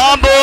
Come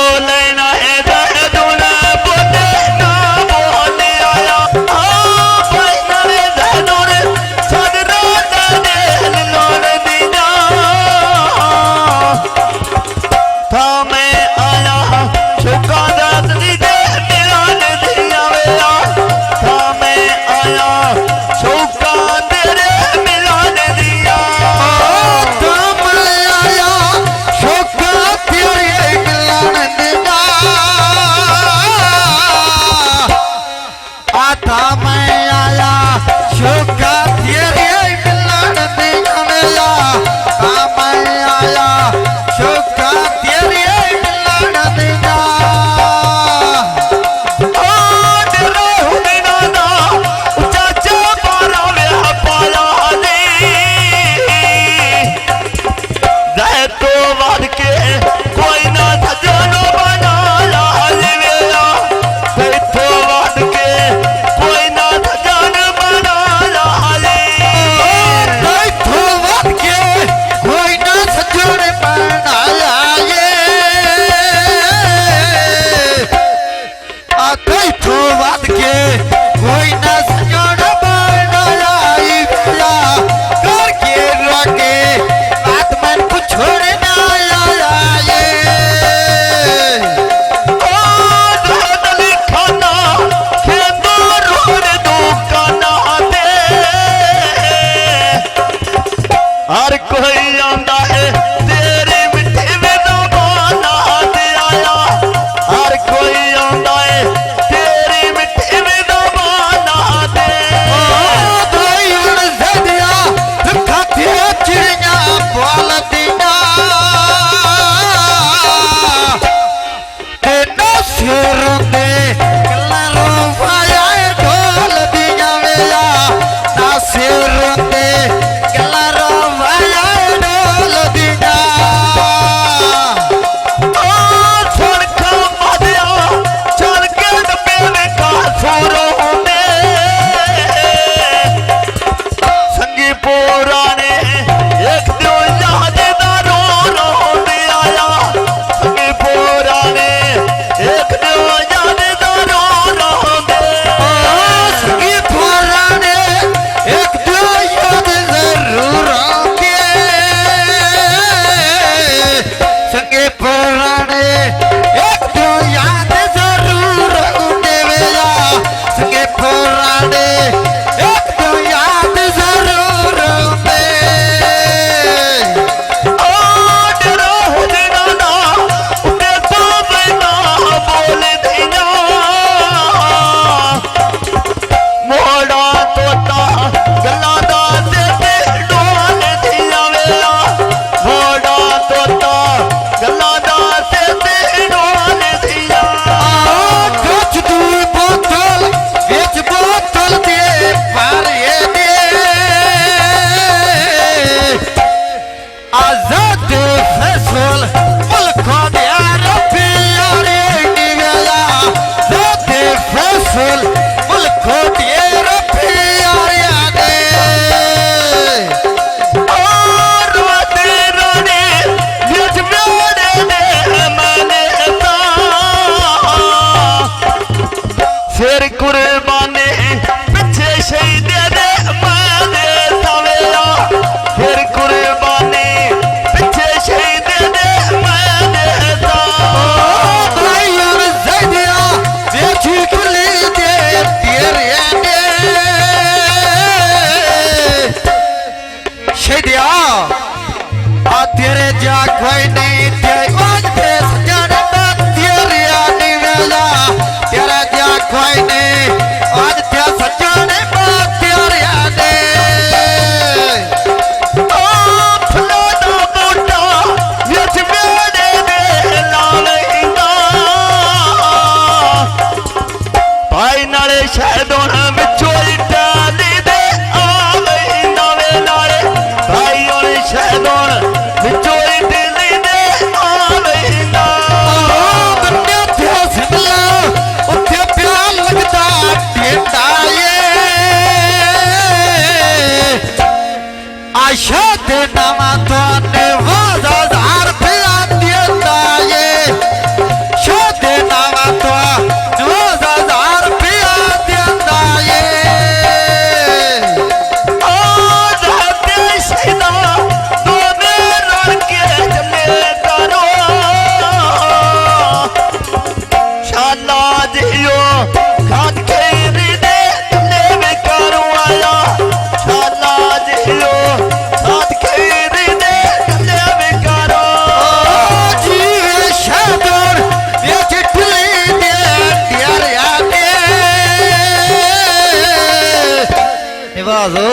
वाजो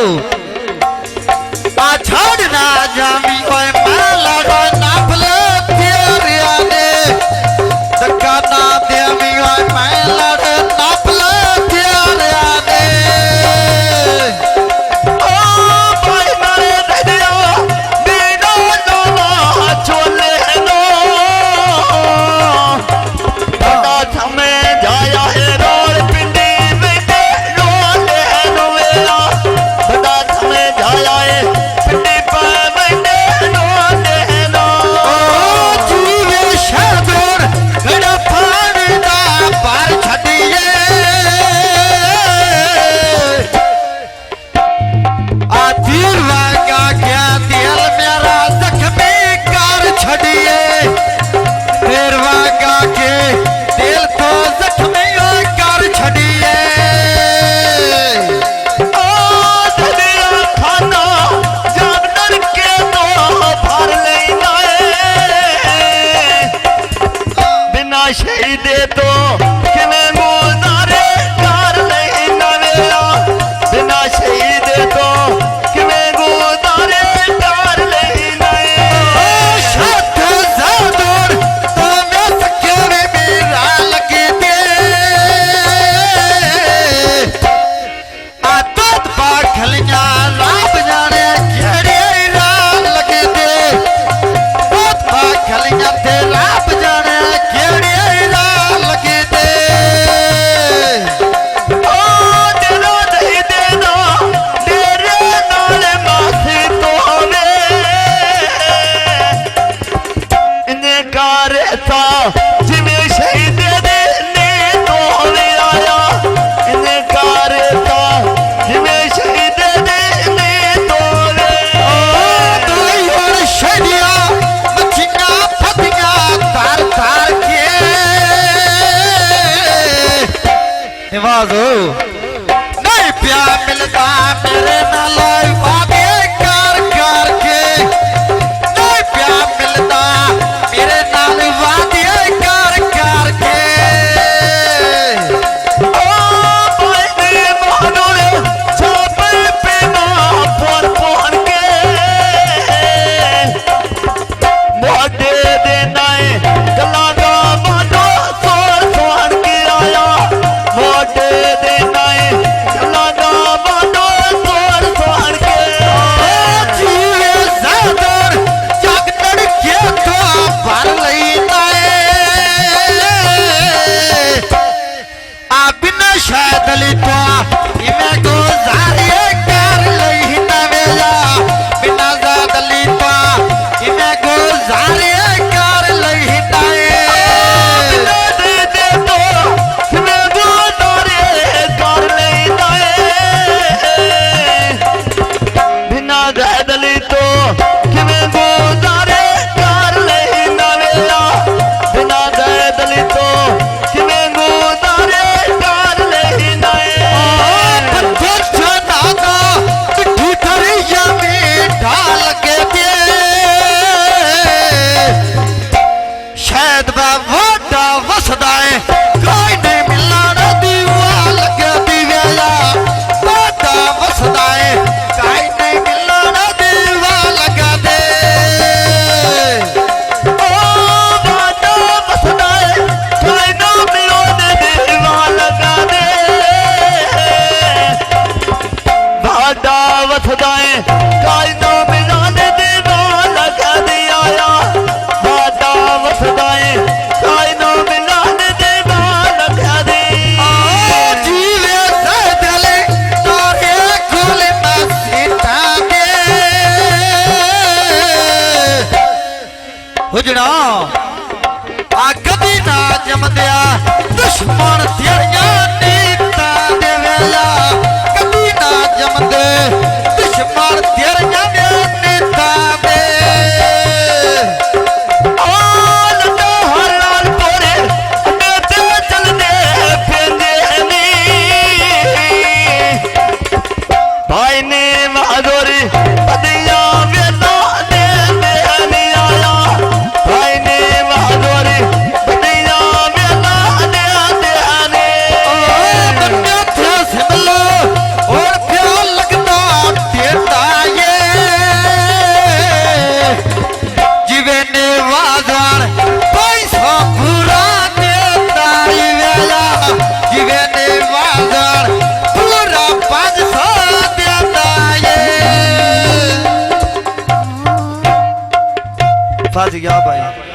आ छोड़ना जामी ओए माला रो नाफले तेरिया ने धक्का ना देमी ओए माला रो नाफले तेरिया ने ओ भाई मारे दे दियो नीनो नो चोले नो बड़ा समय जाया है रोल पिंडी में रोले नो वेला बड़ा समय जाया है पिंडी पर में रोले नो जीवे शहदोर गड़ा पानी दा पार छड़िए आ तीर वागा क्या दिल मेरा जख्मी कर छड़िए तीर वागा के दिल तो जख्मी कर छड़िए ओ धनिया खाना जानवर के तो भर लेना बिना शहीदे तो किवें गुजारे कर लेना वेला बिना शहीदे तो किवें गुजारे कर लेना शत ज़ादुर तो मैं सकेरे मेरा लगे दे आदत पाखलियां राब जाने घेरे राल लगे दे आदत पाखलियां ते राब जाने घेरे राल लगे दे ओ दिलो दही देना तेरे नाल माथे तोवे इनकार था जिवें शहीद दे ने तोवे आया इनकार था जिवें शहीद दे ने तोवे दुई और शनिया मच्छियां फतियां तार तार के वाजो नहीं प्यार मिलता मेरे नाल वादे कर कर के नहीं प्यार मिलता मेरे नाल वादे कर कर के ओ भाई मानोरे छापे पेना पर पहन के मोटे दे नाए गलागा मानो सोर सोहन के आया मोटे दे नाए गलागा मानो सोर सोहन के जीवे ज़ादुर जग तड़के तो भर लेना आ बिना शायद ली तो इमें गुजारे कर लेना वेला बिना ज़ाद ली तो इमें गुजारे कर लेना बिना दे दे तो किवें गुजारे कर लेना बिना गैदली तो किवें गुजारे कर लेना वेला बिना गैदली तो किवें गुजारे कर लेना शायद वादा वसदा है कोई नहीं मिलना दीवा लगे दीवेला वादा वसदा है कोई नहीं मिलना दीवा लगा दे ओ वादा वसदा है कोई ना मिलो दे दीवा लगा दे वादा वसदा है कोई ना मिलो दे दीवा लगा दे आया वादा वसदा है कोई फस गया भाई।